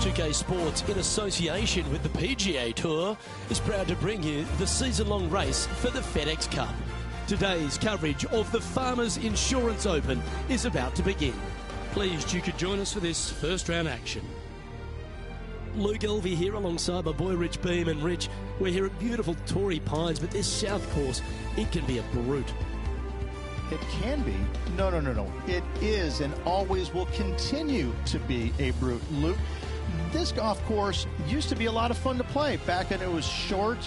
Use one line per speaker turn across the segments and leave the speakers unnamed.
2K Sports, in association with the PGA Tour, is proud to bring you the season-long race for the FedEx Cup. Today's coverage of the Farmers Insurance Open is about to begin. Pleased you could join us for this first round action. Luke Elvey here alongside my boy Rich Beam. And Rich, we're here at beautiful Torrey Pines, but this south course, it can be a brute.
It can be. No. It is and always will continue to be a brute. Luke, this golf course used to be a lot of fun to play back when it was short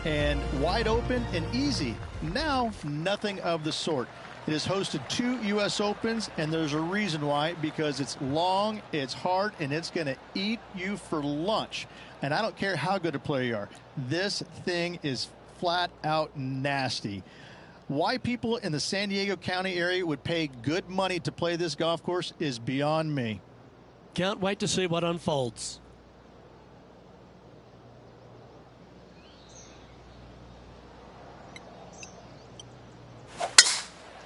and wide open and easy. Now, nothing of the sort. It has hosted 2 U.S. Opens, and there's a reason why, because it's long, it's hard, and it's going to eat you for lunch. And I don't care how good a player you are. This thing is flat out nasty. Why people in the San Diego County area would pay good money to play this golf course is beyond me.
Can't wait to see what unfolds.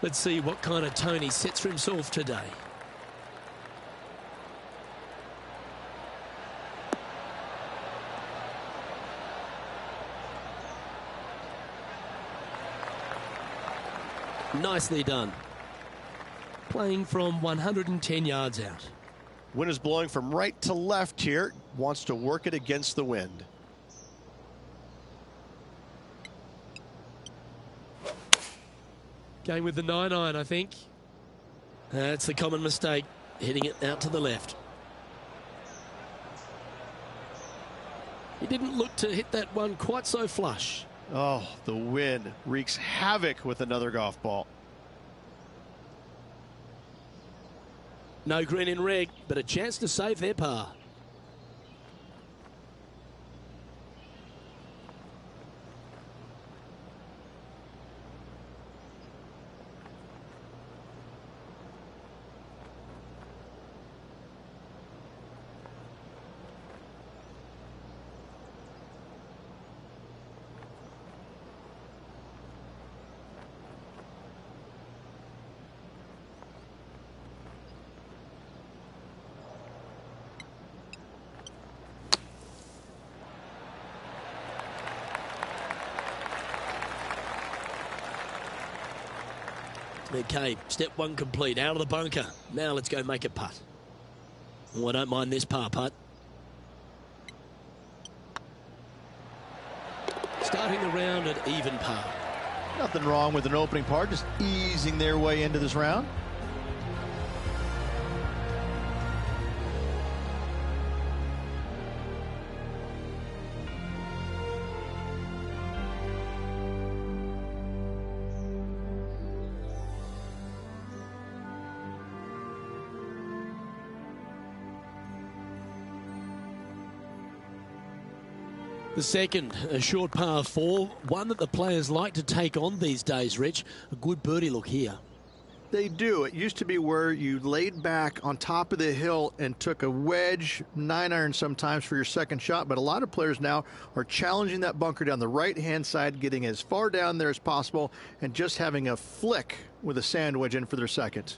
Let's see what kind of tone he sets for himself today. Nicely done. Playing from 110 yards out.
Wind is blowing from right to left here. Wants to work it against the wind.
Going with the 9-iron, I think. That's the common mistake, hitting it out to the left. He didn't look to hit that one quite so flush.
Oh, the wind wreaks havoc with another golf ball.
No green in red, but a chance to save their par. Okay, step 1 complete, out of the bunker. Now let's go make a putt. Oh, I don't mind this par putt. Starting the round at even par.
Nothing wrong with an opening par, just easing their way into this round.
The second, a short par 4, one that the players like to take on these days, Rich. A good birdie look here.
They do. It used to be where you laid back on top of the hill and took a wedge, 9-iron sometimes for your second shot, but a lot of players now are challenging that bunker down the right-hand side, getting as far down there as possible, and just having a flick with a sand wedge in for their second.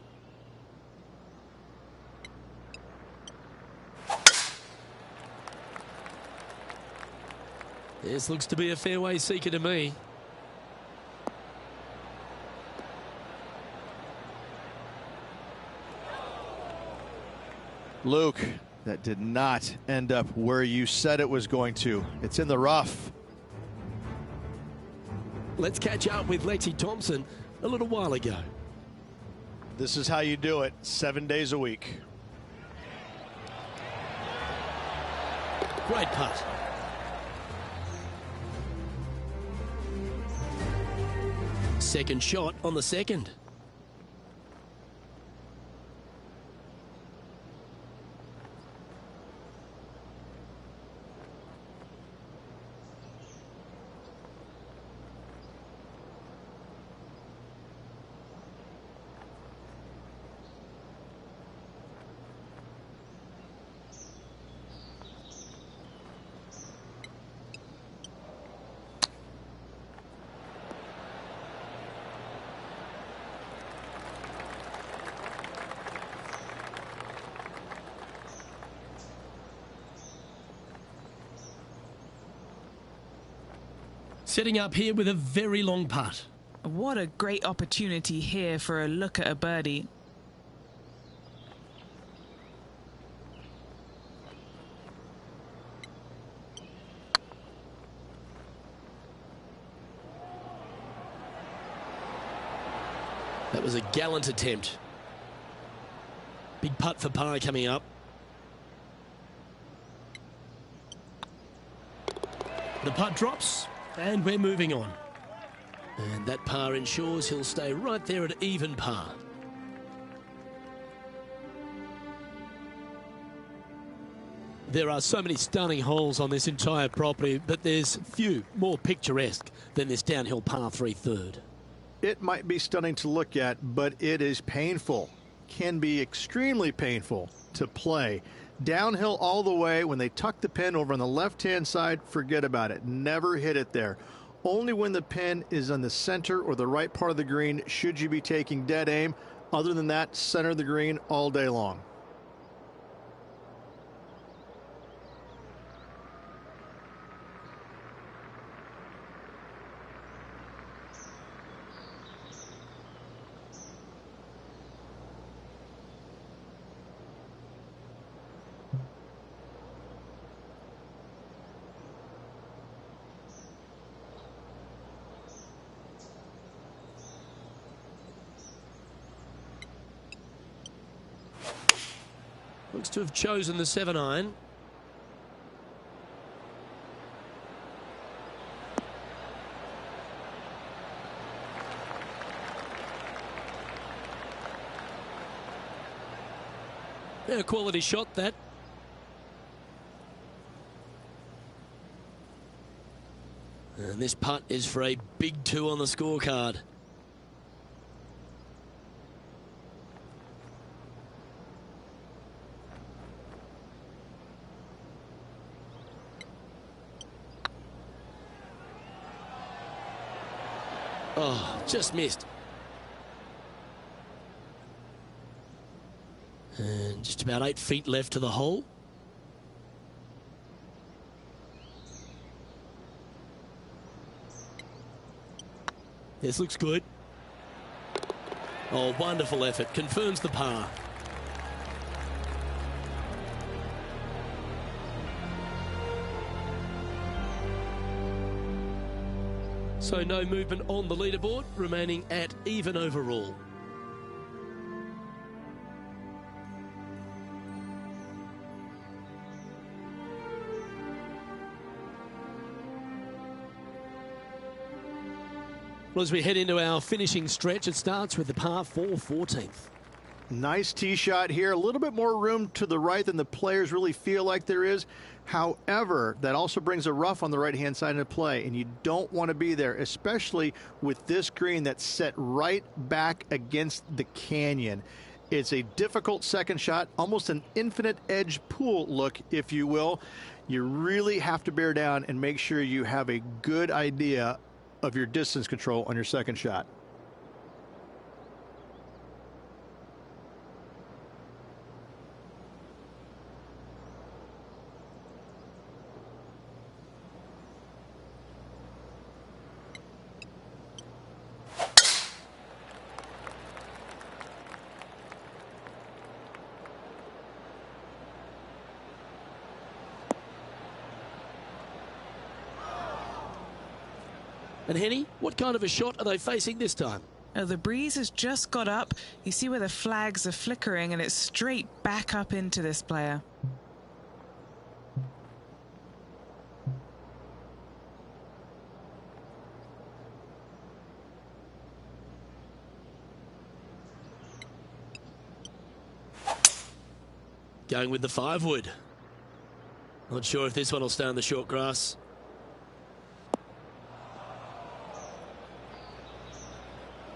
This looks to be a fairway seeker to me.
Luke, that did not end up where you said it was going to. It's in the rough.
Let's catch up with Lexi Thompson a little while ago.
This is how you do it 7 days a week.
Great putt. Second shot on the second. Setting up here with a very long putt.
What a great opportunity here for a look at a birdie.
That was a gallant attempt. Big putt for par coming up. The putt drops, and we're moving on. And that par ensures he'll stay right there at even par. There are so many stunning holes on this entire property, but there's few more picturesque than this downhill par 3 third.
It might be stunning to look at, but it is painful. Can be extremely painful to play. Downhill all the way. When they tuck the pin over on the left-hand side, forget about it. Never hit it there. Only when the pin is on the center or the right part of the green should you be taking dead aim. Other than that, center of the green all day long.
Looks to have chosen the 7-iron. Yeah, a quality shot that. And this putt is for a big 2 on the scorecard. Oh, just missed. And just about 8 feet left to the hole. This looks good. Oh, wonderful effort. Confirms the par. So no movement on the leaderboard, remaining at even overall. Well, as we head into our finishing stretch, it starts with the par 4 14th.
Nice tee shot here. A little bit more room to the right than the players really feel like there is. However, that also brings a rough on the right-hand side into play, and you don't want to be there, especially with this green that's set right back against the canyon. It's a difficult second shot, almost an infinite edge pool look, if you will. You really have to bear down and make sure you have a good idea of your distance control on your second shot.
And Henny, what kind of a shot are they facing this time?
Oh, the breeze has just got up. You see where the flags are flickering, and it's straight back up into this player.
Going with the 5-wood. Not sure if this one will stay on the short grass.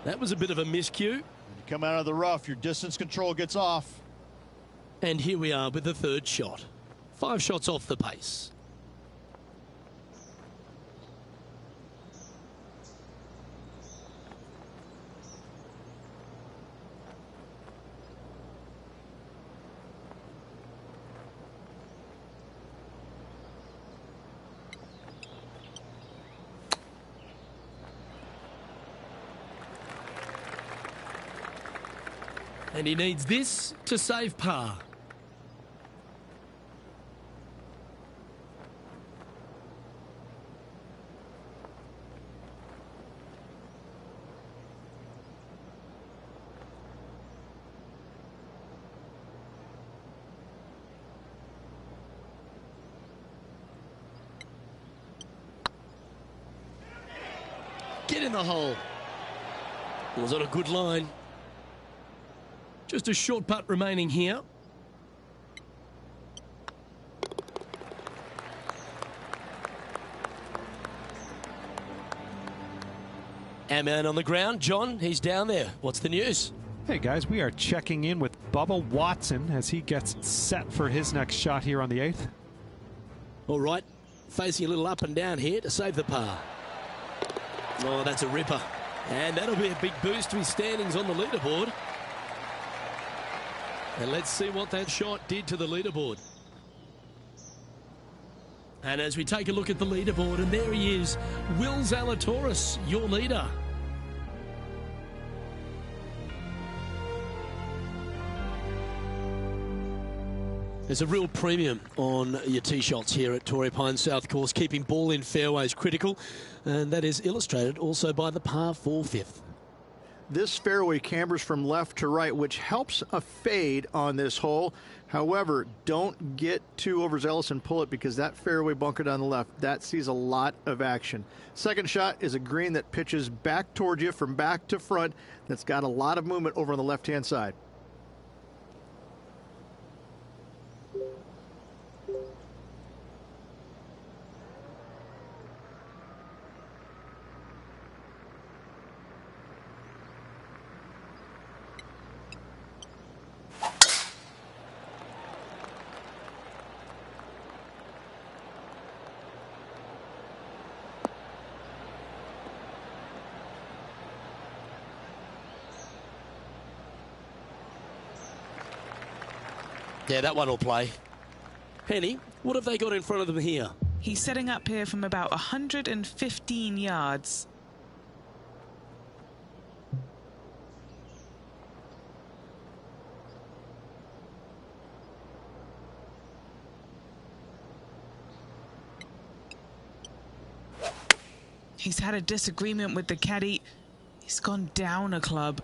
That was a bit of a miscue.
When you come out of the rough, your distance control gets off.
And here we are with the 3rd shot. 5 shots off the pace. And he needs this to save par. Get in the hole. Was on a good line. Just a short putt remaining here. Our man on the ground, John, he's down there. What's the news?
Hey guys, we are checking in with Bubba Watson as he gets set for his next shot here on the 8th.
All right, facing a little up and down here to save the par. Oh, that's a ripper. And that'll be a big boost to his standings on the leaderboard. And let's see what that shot did to the leaderboard. And as we take a look at the leaderboard, and there he is, Will Zalatoris, your leader. There's a real premium on your tee shots here at Torrey Pines South Course. Keeping ball in fairways critical, and that is illustrated also by the par 4 fifth.
This fairway cambers from left to right, which helps a fade on this hole. However, don't get too overzealous and pull it, because that fairway bunker down the left, that sees a lot of action. Second shot is a green that pitches back towards you from back to front. That's got a lot of movement over on the left-hand side.
Yeah, that one will play. Penny, what have they got in front of them here?
He's setting up here from about 115 yards. He's had a disagreement with the caddy. He's gone down a club.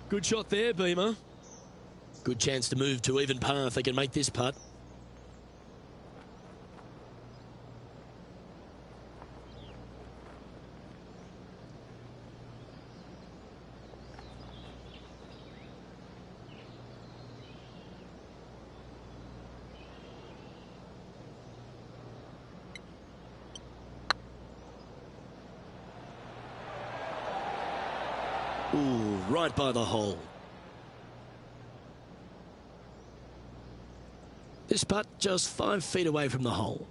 Good shot there, Beamer. Good chance to move to even par if they can make this putt. Ooh, right by the hole. This putt just 5 feet away from the hole.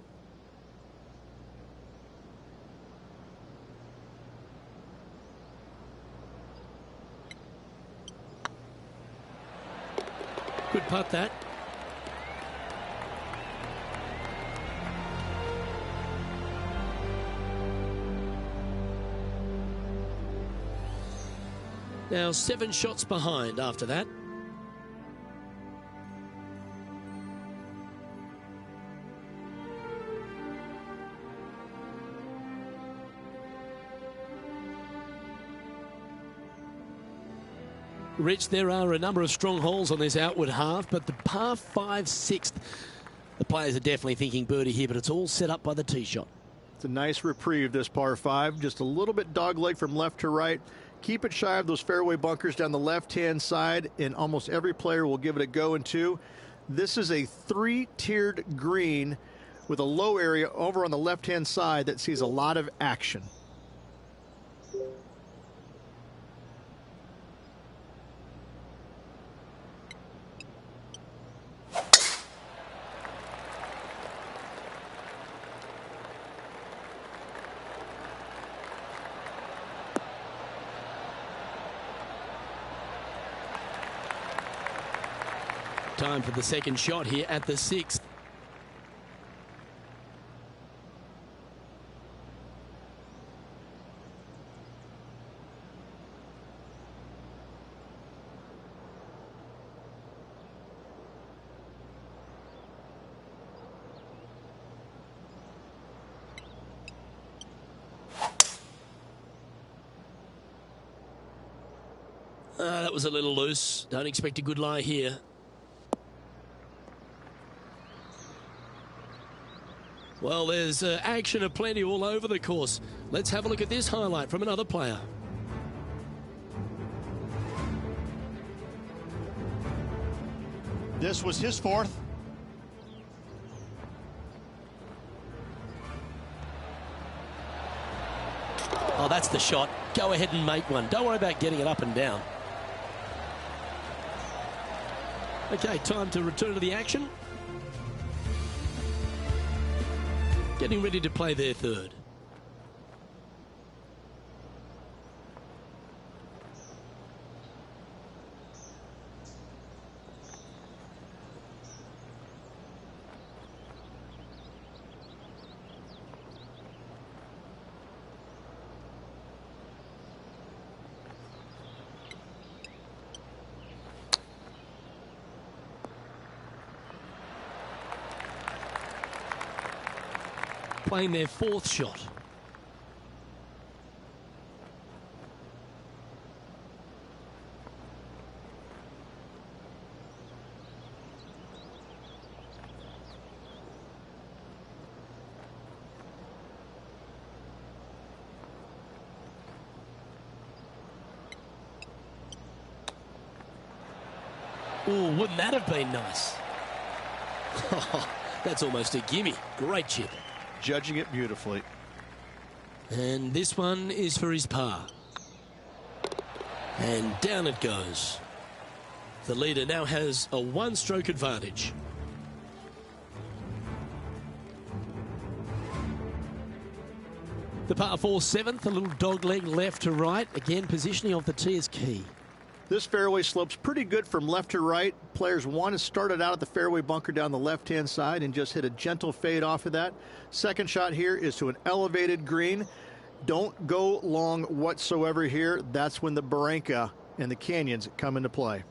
Good putt that. Now 7 shots behind after that. Rich, there are a number of strong holes on this outward half, but the par 5 6th, the players are definitely thinking birdie here, but it's all set up by the tee shot.
It's a nice reprieve, this par 5. Just a little bit dogleg from left to right. Keep it shy of those fairway bunkers down the left-hand side, and almost every player will give it a go in 2. This is a 3-tiered green with a low area over on the left-hand side that sees a lot of action.
Time for the second shot here at the 6th. That was a little loose. Don't expect a good lie here. Well, there's action aplenty all over the course. Let's have a look at this highlight from another player.
This was his fourth.
Oh, that's the shot. Go ahead and make one. Don't worry about getting it up and down. Okay, time to return to the action. Getting ready to play their third. Playing their fourth shot. Oh, wouldn't that have been nice? That's almost a gimme. Great chip.
Judging it beautifully.
And this one is for his par. And down it goes. The leader now has a one-stroke advantage. The par 4 seventh, a little dog leg left to right. Again, positioning of the tee is key.
This fairway slopes pretty good from left to right. Players one has started out at the fairway bunker down the left-hand side and just hit a gentle fade off of that. Second shot here is to an elevated green. Don't go long whatsoever here. That's when the barranca and the canyons come into play.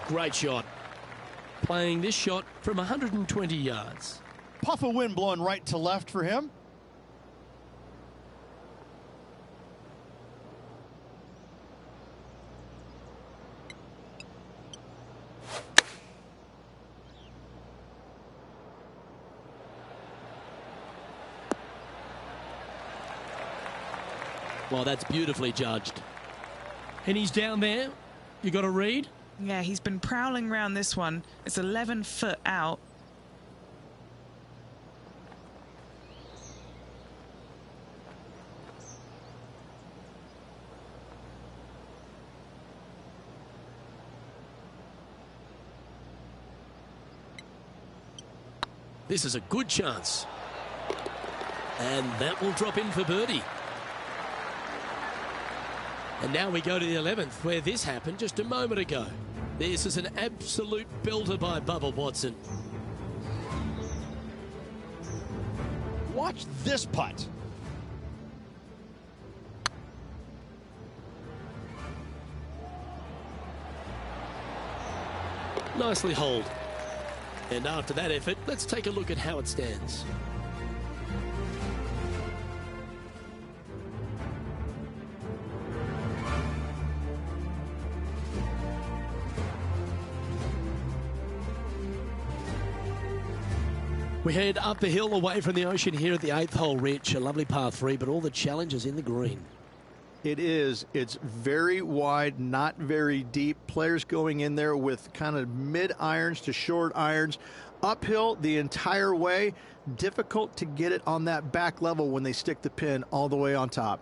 Great shot. Playing this shot from 120 yards.
Puff of wind blowing right to left for him.
Well, that's beautifully judged. And he's down there. You got a read?
Yeah, he's been prowling around this one. It's 11 foot out.
This is a good chance. And that will drop in for birdie. And now we go to the 11th, where this happened just a moment ago. This is an absolute belter by Bubba Watson.
Watch this putt.
Nicely holed. And after that effort, let's take a look at how it stands. We head up the hill away from the ocean here at the 8th hole, Rich. A lovely par 3, but all the challenges in the green.
It is. It's very wide, not very deep. Players going in there with kind of mid-irons to short irons. Uphill the entire way. Difficult to get it on that back level when they stick the pin all the way on top.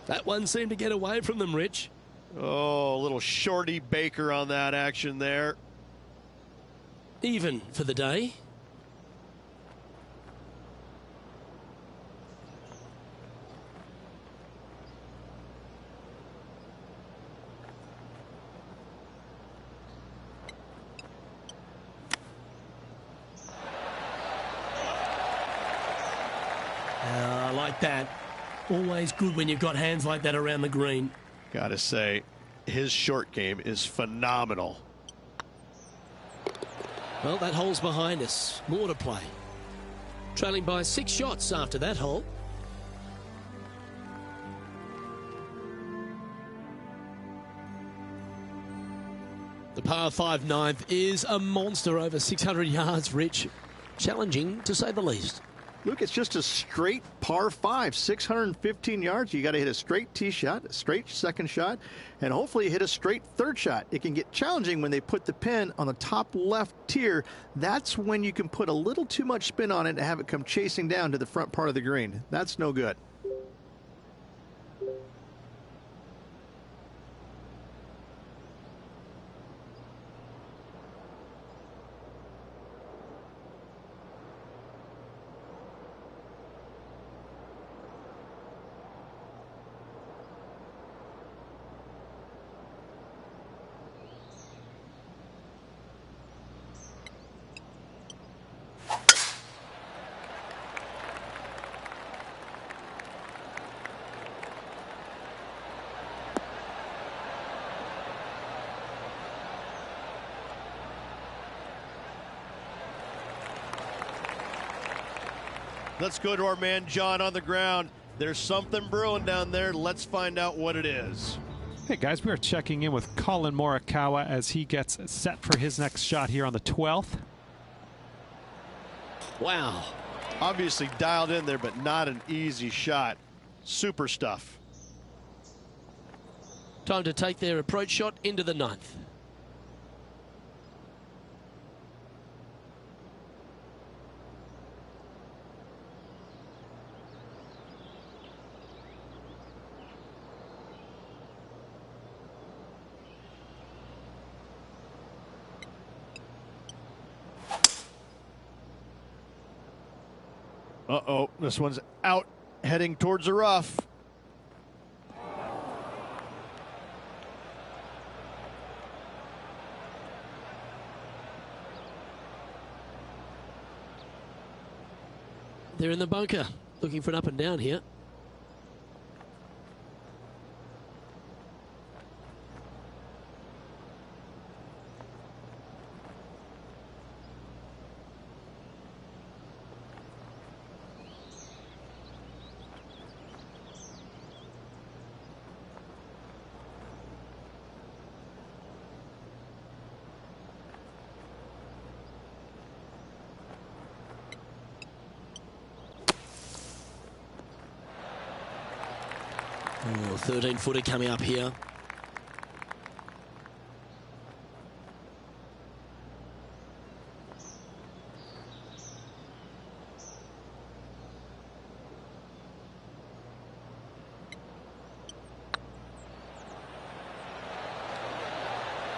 That one seemed to get away from them, Rich.
Oh, a little shorty Baker on that action there.
Even for the day. I like that. Always good when you've got hands like that around the green.
Gotta say, his short game is phenomenal.
Well, that hole's behind us. More to play. Trailing by 6 shots after that hole. The par 5 ninth is a monster over 600 yards, Rich. Challenging, to say the least.
Luke, it's just a straight par 5, 615 yards. You got to hit a straight tee shot, a straight second shot, and hopefully hit a straight third shot. It can get challenging when they put the pin on the top left tier. That's when you can put a little too much spin on it and have it come chasing down to the front part of the green. That's no good.
Let's go to our man John on the ground. There's something brewing down there. Let's find out what it is.
Hey guys, we are checking in with Colin Morikawa as he gets set for his next shot here on the 12th.
Wow.
Obviously dialed in there, but not an easy shot. Super stuff.
Time to take their approach shot into the 9th.
Uh-oh, this one's out, heading towards the rough.
They're in the bunker, looking for an up and down here. Oh, 13-footer coming up here.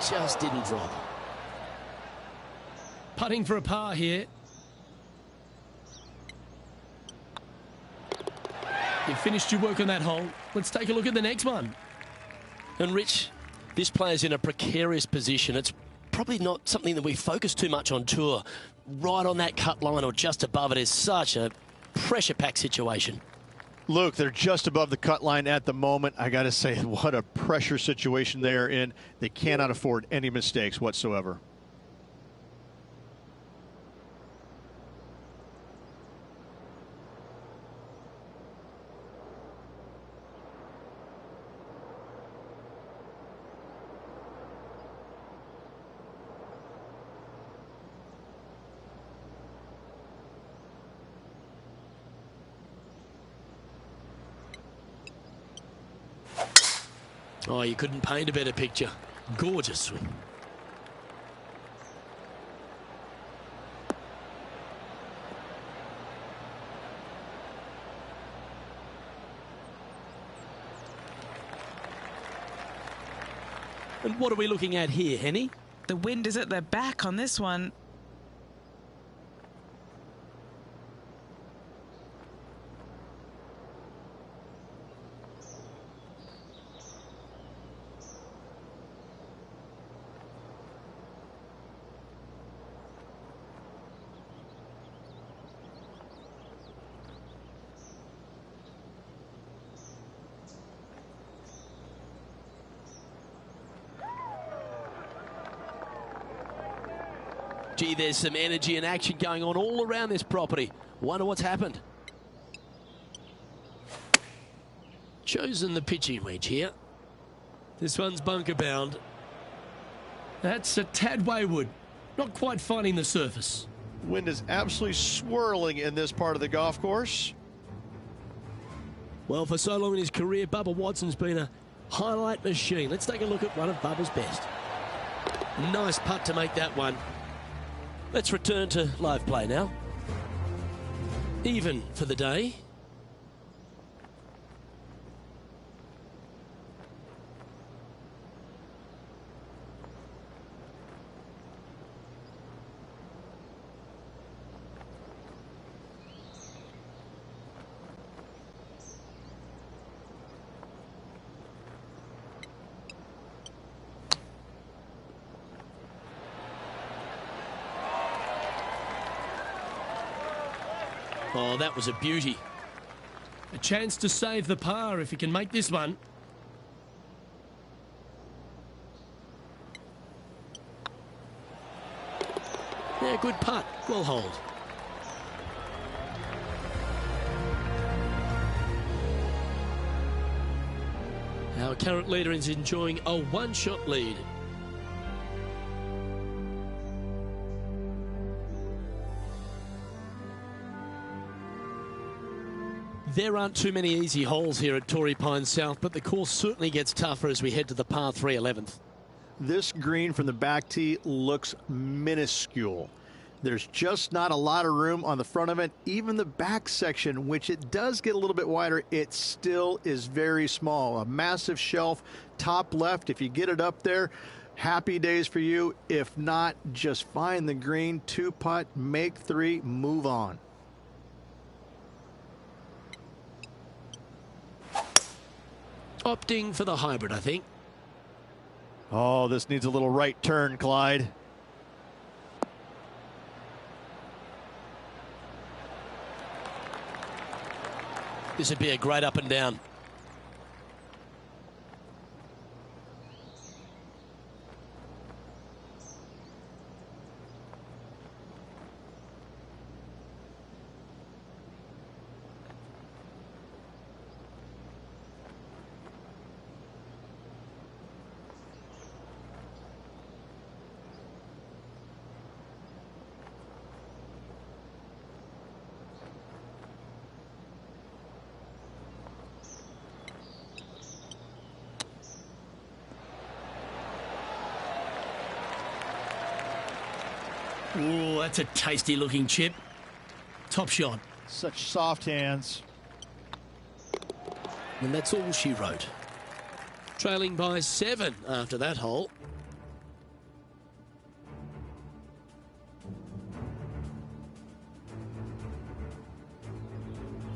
Just didn't drop. Putting for a par here. You've finished your work on that hole. Let's take a look at the next one. And Rich, this player's in a precarious position. It's probably not something that we focus too much on tour. Right on that cut line or just above it is such a pressure-packed situation.
Luke, they're just above the cut line at the moment. I got to say, what a pressure situation they are in. They cannot afford any mistakes whatsoever.
Oh, you couldn't paint a better picture. Gorgeous swing. And what are we looking at here, Henny?
The wind is at their back on this one.
Gee, there's some energy and action going on all around this property. Wonder what's happened. Chosen the pitching wedge here. This one's bunker bound. That's a tad wayward. Not quite finding the surface.
Wind is absolutely swirling in this part of the golf course.
Well, for so long in his career, Bubba Watson's been a highlight machine. Let's take a look at one of Bubba's best. Nice putt to make that one. Let's return to live play now. Even for the day. Oh, that was a beauty. A chance to save the par if he can make this one. Yeah, good putt. Well hold. Our current leader is enjoying a one-shot lead. There aren't too many easy holes here at Torrey Pines South, but the course certainly gets tougher as we head to the par 3 11th.
This green from the back tee looks minuscule. There's just not a lot of room on the front of it. Even the back section, which it does get a little bit wider, it still is very small. A massive shelf, top left. If you get it up there, happy days for you. If not, just find the green, 2-putt, make 3, move on.
Opting for the hybrid, I think.
Oh, this needs a little right turn, Clyde.
This would be a great up and down. Ooh, that's a tasty looking chip. Top shot.
Such soft hands.
And that's all she wrote. Trailing by 7 after that hole.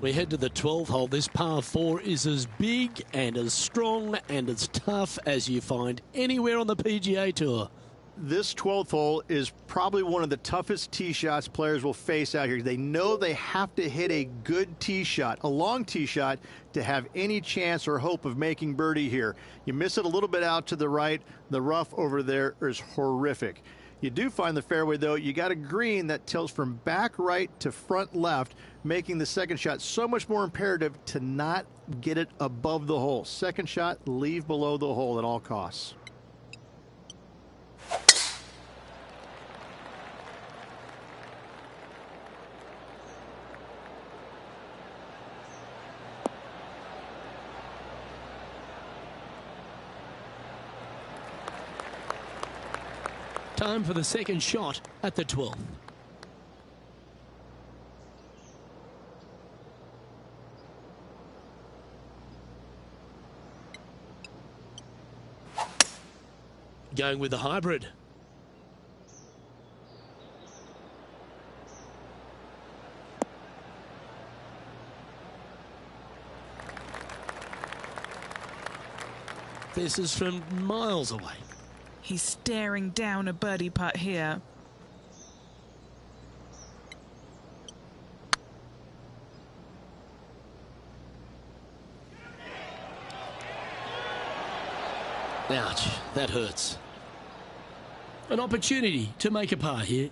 We head to the 12th hole. This par 4 is as big and as strong and as tough as you find anywhere on the PGA Tour.
This 12th hole is probably one of the toughest tee shots players will face out here. They know they have to hit a good tee shot, a long tee shot, to have any chance or hope of making birdie here. You miss it a little bit out to the right. The rough over there is horrific. You do find the fairway, though. You got a green that tilts from back right to front left, making the second shot so much more imperative to not get it above the hole. Second shot, leave below the hole at all costs.
Time for the second shot at the 12th. Going with the hybrid. This is from miles away.
He's staring down a birdie putt here.
Ouch, that hurts. An opportunity to make a par here.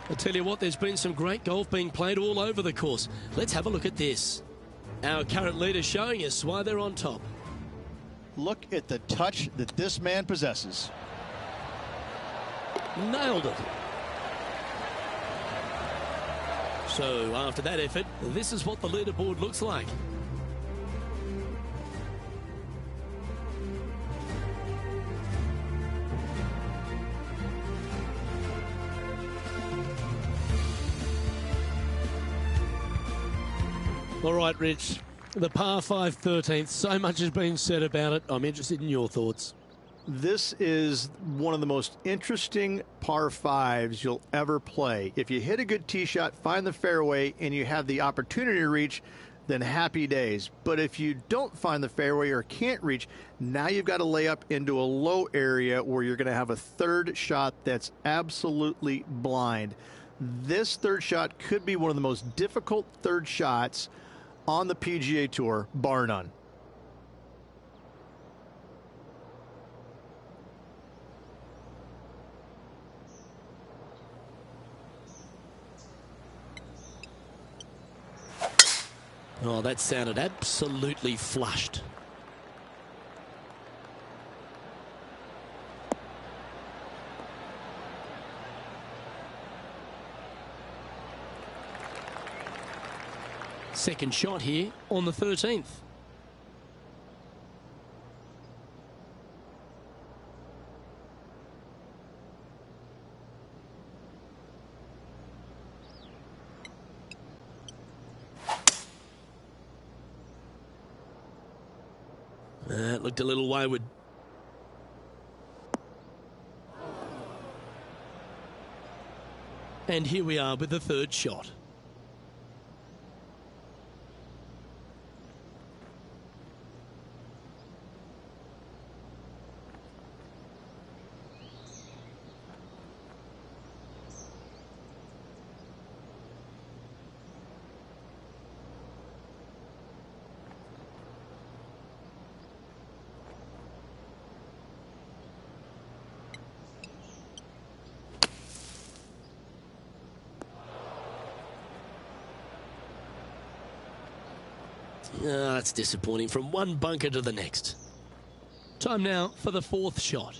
I tell you what, there's been some great golf being played all over the course. Let's have a look at this. Our current leader showing us why they're on top.
Look at the touch that this man possesses.
Nailed it. So after that effort, this is what the leaderboard looks like. All right, Rich, the par 5 13th, so much has been said about it. I'm interested in your thoughts.
This is one of the most interesting par 5s you'll ever play. If you hit a good tee shot, find the fairway, and you have the opportunity to reach, then happy days. But if you don't find the fairway or can't reach, now you've got to lay up into a low area where you're going to have a third shot that's absolutely blind. This third shot could be one of the most difficult third shots on the PGA Tour, bar none.
Oh, that sounded absolutely flushed. Second shot here on the 13th. It looked a little wayward. And here we are with the third shot. It's disappointing from one bunker to the next. Time now for the fourth shot.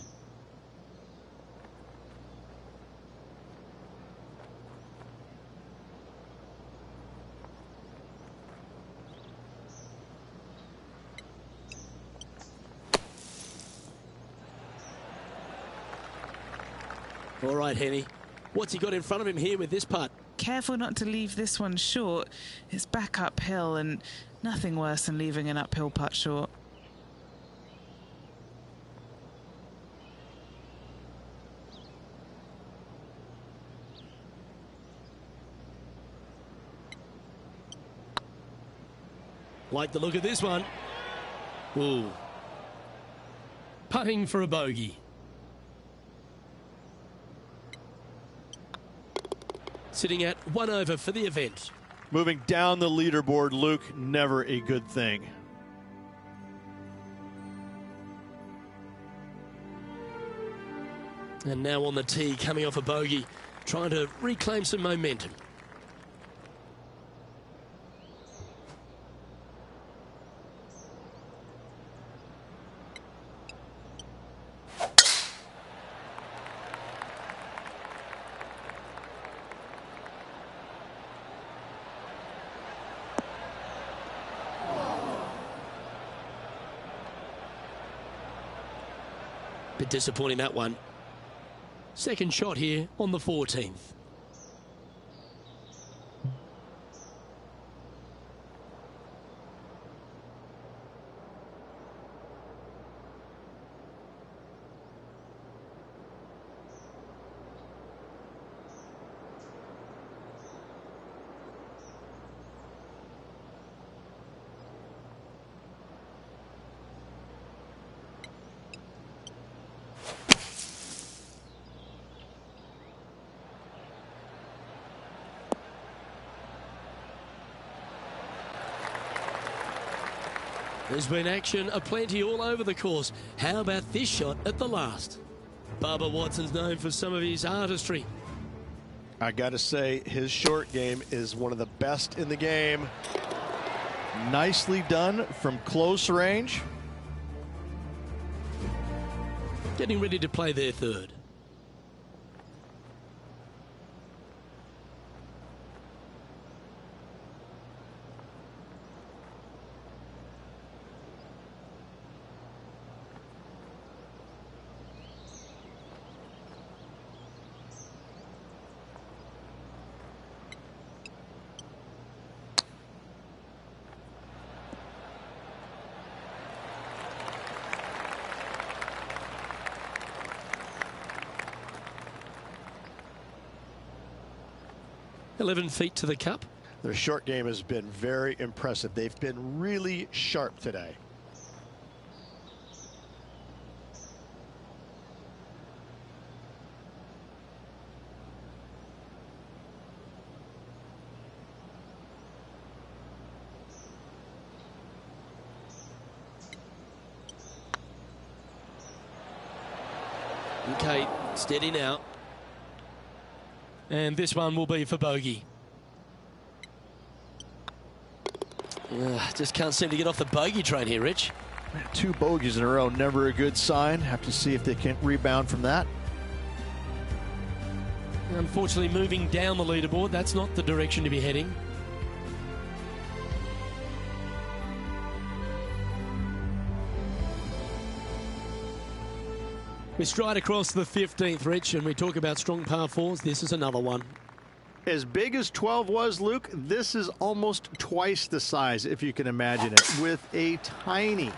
All right, Henny. What's he got in front of him here with this putt?
Careful not to leave this one short. It's back uphill, and nothing worse than leaving an uphill putt short.
Like the look of this one. Ooh. Putting for a bogey. Sitting at 1 over for the event.
Moving down the leaderboard, Luke, never a good thing.
And now on the tee, coming off a bogey, trying to reclaim some momentum. Bit disappointing, that one. Second shot here on the 14th. There's been action aplenty all over the course. How about this shot at the last? Bubba Watson's known for some of his artistry.
I got to say, his short game is one of the best in the game. Nicely done from close range.
Getting ready to play their third. "11 feet to the cup."
Their short game has been very impressive. They've been really sharp today.
Okay, steady now. And this one will be for bogey. Just can't seem to get off the bogey train here, Rich.
2 bogeys in a row, never a good sign. Have to see if they can rebound from that.
Unfortunately, moving down the leaderboard, that's not the direction to be heading. We stride across the 15th, Rich, and we talk about strong par fours. This is another one.
As big as 12 was, Luke, this is almost twice the size, if you can imagine it, with a tiny,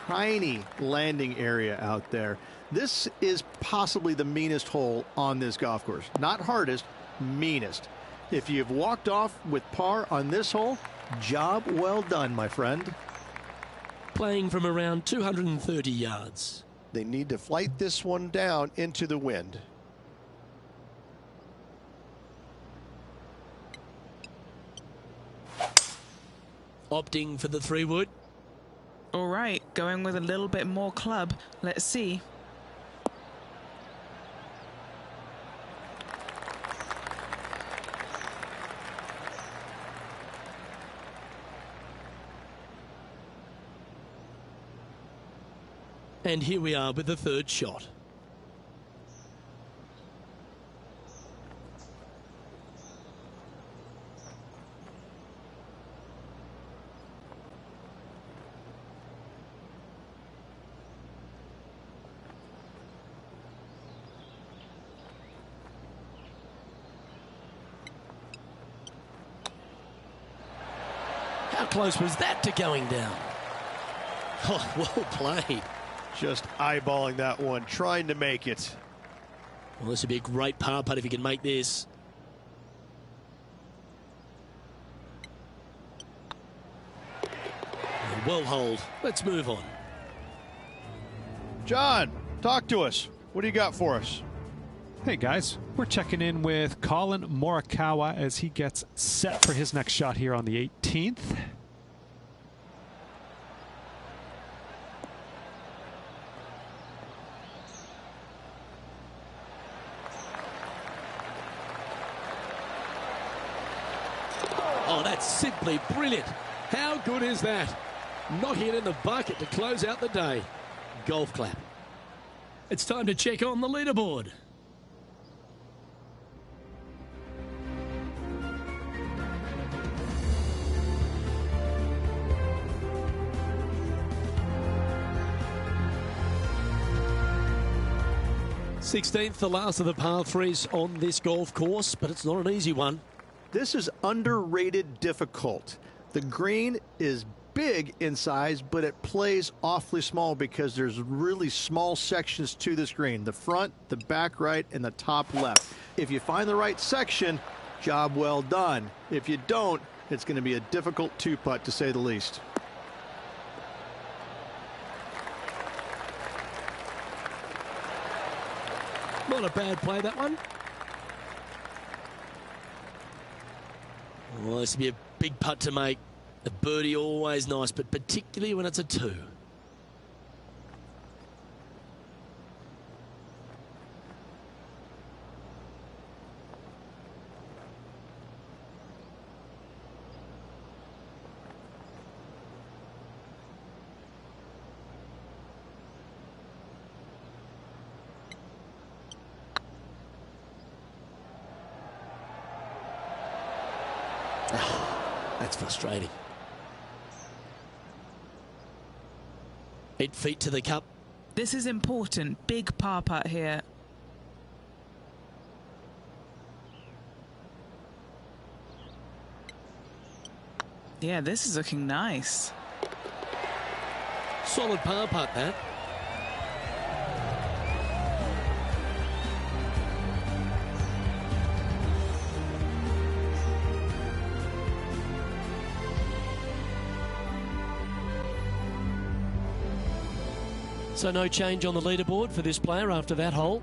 tiny landing area out there. This is possibly the meanest hole on this golf course. Not hardest, meanest. If you've walked off with par on this hole, job well done, my friend.
Playing from around 230 yards.
They need to flight this one down into the wind.
Opting for the 3-wood.
All right, going with a little bit more club. Let's see.
And here we are with the third shot. How close was that to going down? Oh, well played.
Just eyeballing that one, trying to make it.
Well, this would be a great par putt if he can make this. Well holed. Let's move on.
John, talk to us. What do you got for us?
Hey guys, we're checking in with Colin Morikawa as he gets set for his next shot here on the 18th.
Oh, that's simply brilliant. How good is that? Knocking it in the bucket to close out the day. Golf clap. It's time to check on the leaderboard. Sixteenth, the last of the par threes on this golf course, but it's not an easy one.
This is underrated difficult. The green is big in size, but it plays awfully small because there's really small sections to this green. The front, the back right, and the top left. If you find the right section, job well done. If you don't, it's going to be a difficult two-putt to say the least.
Not a bad play, that one. Well, this will be a big putt to make. A birdie always nice, but particularly when it's a 2. That's frustrating. 8 feet to the cup.
This is important. Big par putt here. Yeah, this is looking nice.
Solid par putt, that. So no change on the leaderboard for this player after that hole.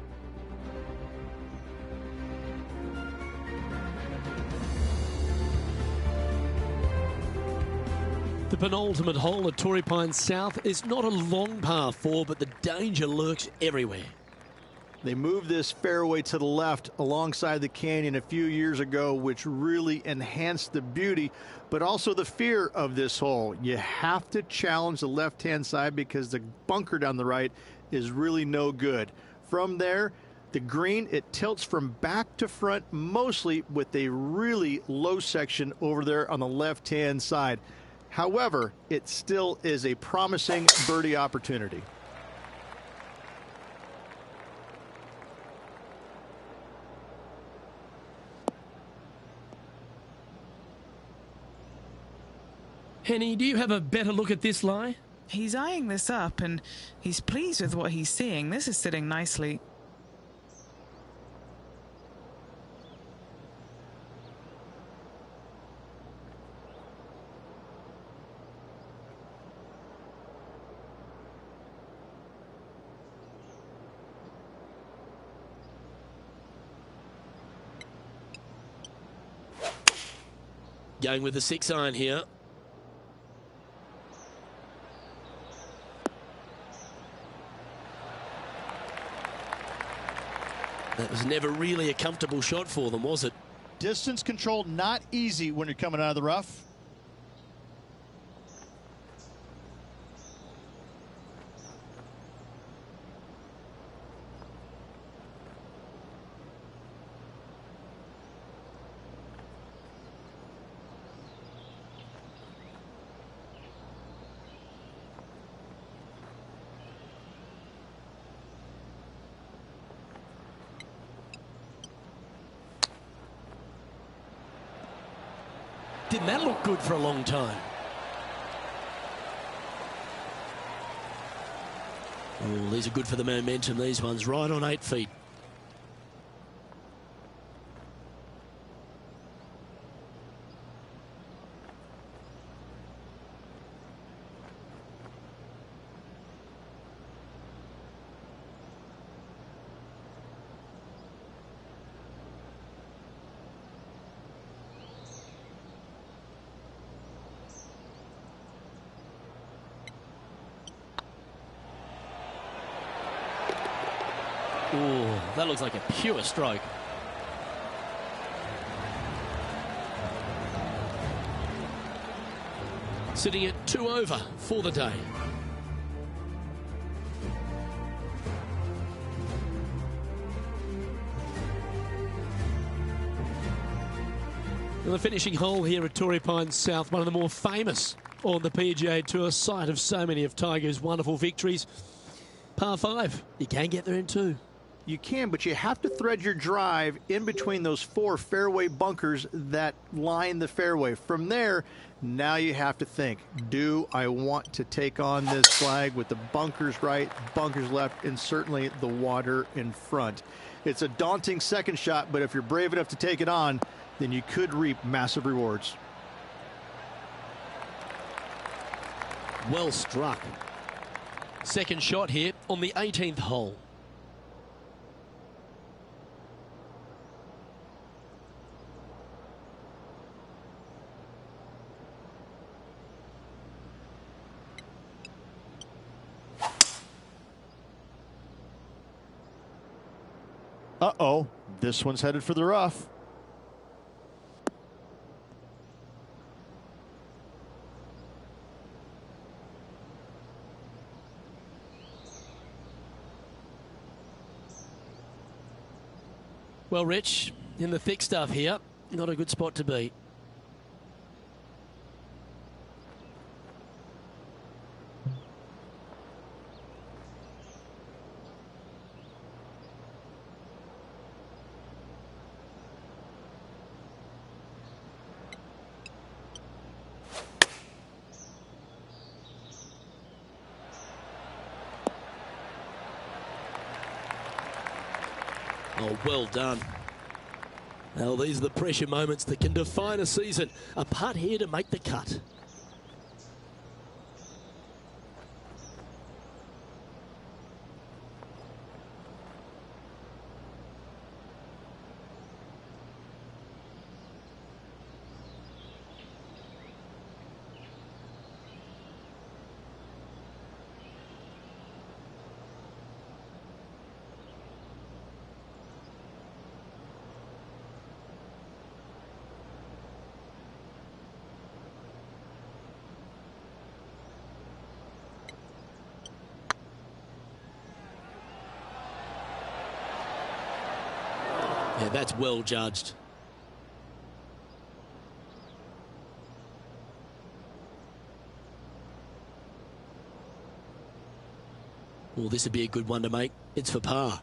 The penultimate hole at Torrey Pines South is not a long par 4, but the danger lurks everywhere.
They moved this fairway to the left alongside the canyon a few years ago, which really enhanced the beauty, but also the fear of this hole. You have to challenge the left-hand side because the bunker down the right is really no good. From there, the green, it tilts from back to front, mostly with a really low section over there on the left-hand side. However, it still is a promising birdie opportunity.
Henny, do you have a better look at this lie?
He's eyeing this up and he's pleased with what he's seeing. This is sitting nicely.
Going with the 6-iron here. That was never really a comfortable shot for them, was it?
Distance control not easy when you're coming out of the rough.
Didn't that look good for a long time? Oh, these are good for the momentum, these ones, right on 8 feet. Oh, that looks like a pure stroke. Sitting at 2 over for the day. And the finishing hole here at Torrey Pines South, one of the more famous on the PGA Tour, site of so many of Tiger's wonderful victories. Par 5, you can get there in 2.
You can, but you have to thread your drive in between those 4 fairway bunkers that line the fairway. From there, now you have to think, do I want to take on this flag with the bunkers right, bunkers left, and certainly the water in front? It's a daunting second shot, but if you're brave enough to take it on, then you could reap massive rewards.
Well struck. Second shot here on the 18th hole.
Uh-oh, this one's headed for the rough.
Well, Rich, in the thick stuff here, not a good spot to be. Oh, well done. Well, these are the pressure moments that can define a season. A putt here to make the cut. Yeah, that's well judged. Well, this would be a good one to make. It's for par.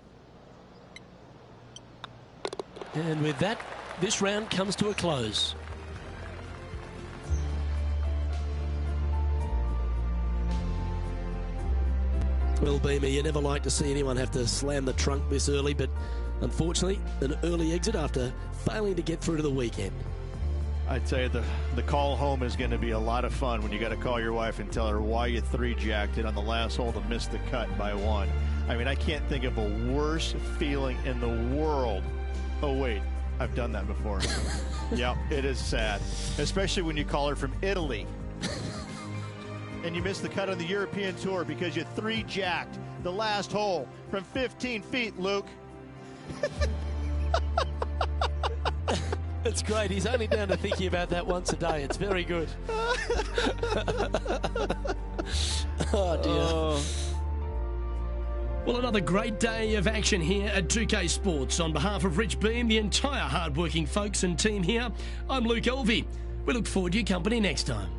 And with that, this round comes to a close. Well, Beamer, you never like to see anyone have to slam the trunk this early, but unfortunately, an early exit after failing to get through to the weekend.
I'd tell you, the call home is going to be a lot of fun when you got to call your wife and tell her why you three-jacked it on the last hole to miss the cut by one. I mean, I can't think of a worse feeling in the world. Oh, wait, I've done that before. Yeah, it is sad, especially when you call her from Italy. And you missed the cut on the European Tour because you three-jacked the last hole from 15 feet, Luke.
It's great. He's only down to thinking about that once a day. It's very good. Oh, dear. Well, another great day of action here at 2K Sports. On behalf of Rich Beam, the entire hard-working folks and team here, I'm Luke Elvey. We look forward to your company next time.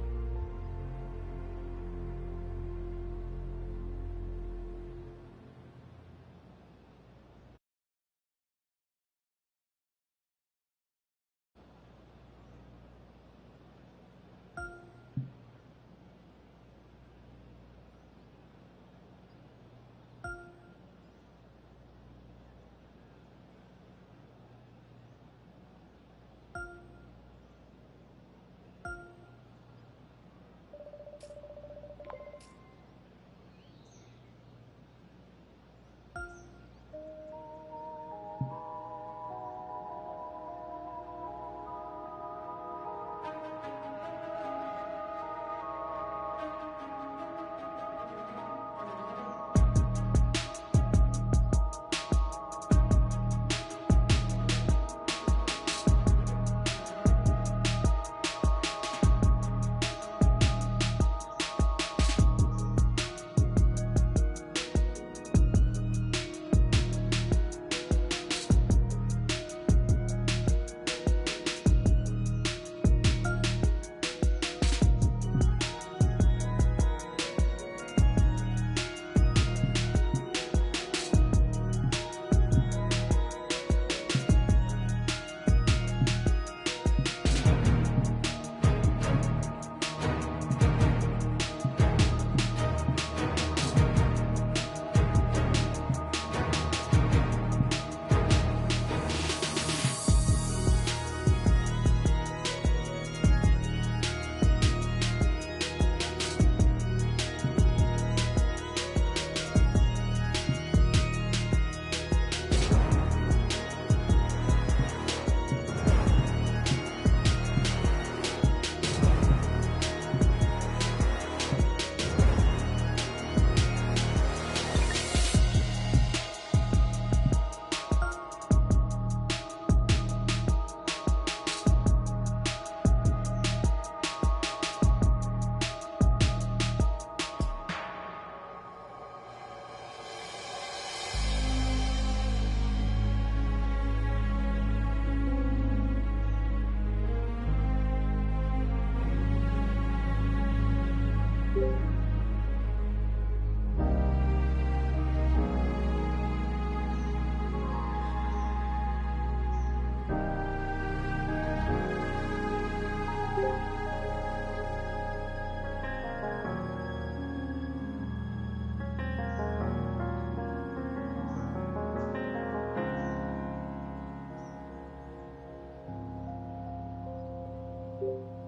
you.